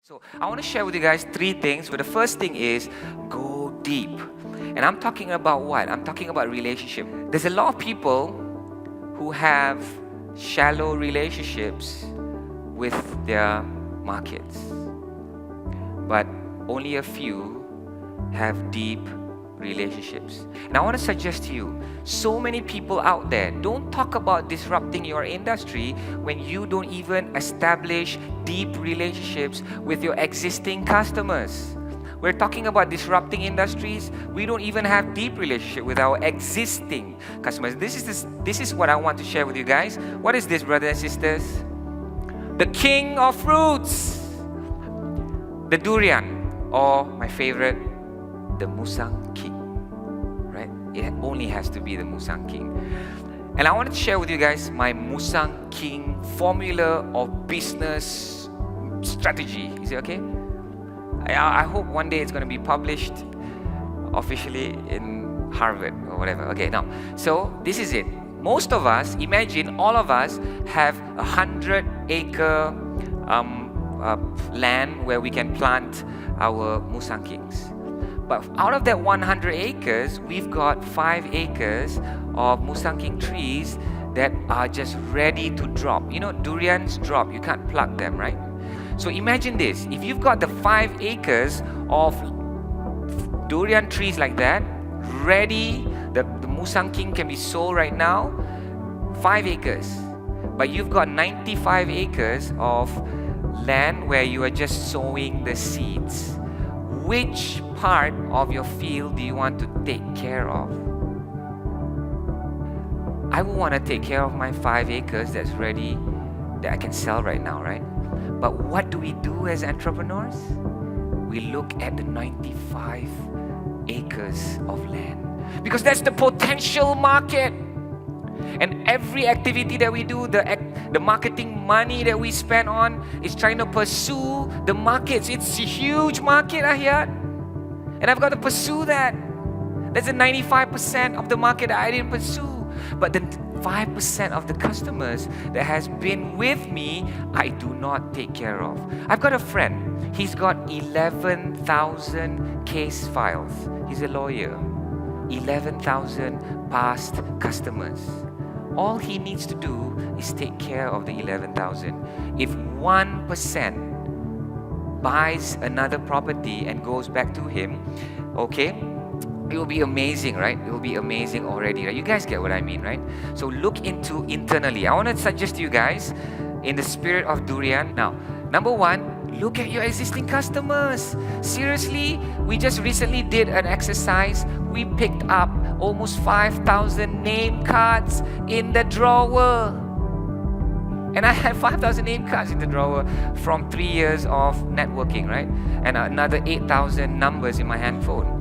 So I want to share with you guys three things. But the first thing is go deep. And I'm talking about what? I'm talking about relationship. There's a lot of people who have shallow relationships with their markets. But only a few have deep relationships. And I want to suggest to you, so many people out there don't talk about disrupting your industry when you don't even establish deep relationships with your existing customers. We're talking about disrupting industries. We don't even have deep relationship with our existing customers. This is what I want to share with you guys. What is this, brothers and sisters? The king of fruits, the durian, or my favorite, the Musang King, right? It only has to be the Musang King. And I wanted to share with you guys my Musang King formula of business strategy. Is it okay? I hope one day it's going to be published officially in Harvard or whatever. Okay, now, so this is it. Most of us, imagine all of us have 100-acre land where we can plant our Musang Kings. But out of that 100 acres, we've got 5 acres of Musang King trees that are just ready to drop. You know, durians drop, you can't pluck them, right? So imagine this, if you've got the 5 acres of durian trees like that, ready, the Musang King can be sold right now, 5 acres. But you've got 95 acres of land where you are just sowing the seeds. Which part of your field do you want to take care of? I would want to take care of my 5 acres that's ready, that I can sell right now, right? But what do we do as entrepreneurs? We look at the 95 acres of land because that's the potential market. And every activity that we do, the marketing money that we spend on is trying to pursue the markets. It's a huge market, Ahyat. And I've got to pursue that. That's the 95% of the market that I didn't pursue. But the 5% of the customers that has been with me, I do not take care of. I've got a friend. He's got 11,000 case files. He's a lawyer. 11,000 past customers. All he needs to do is take care of the 11,000. If 1% buys another property and goes back to him, okay, it will be amazing, right? It will be amazing already, right? You guys get what I mean, right? So look into internally. I want to suggest to you guys in the spirit of durian. Now, number one, look at your existing customers. Seriously, we just recently did an exercise. We picked up almost 5,000 name cards in the drawer. And I had 5,000 name cards in the drawer from 3 years of networking, right? And another 8,000 numbers in my handphone.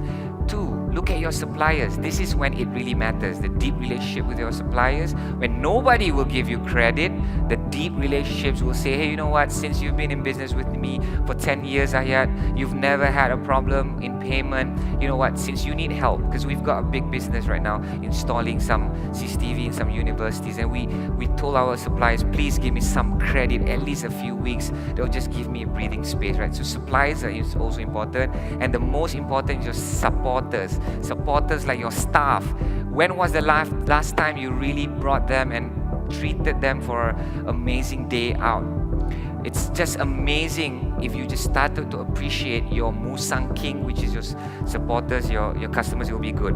2, look at your suppliers. This is when it really matters. The deep relationship with your suppliers. When nobody will give you credit, the deep relationships will say, hey, you know what? Since you've been in business with me for 10 years, Ahyat, you've never had a problem in payment. You know what? Since you need help, because we've got a big business right now, installing some CCTV in some universities, and we told our suppliers, please give me some credit, at least a few weeks. They'll just give me a breathing space, right? So suppliers is also important. And the most important is your supporters. Supporters like your staff. When was the last time you really brought them and treated them for an amazing day out? It's just amazing if you just started to appreciate your Musang King, which is your supporters, your customers. It will be good.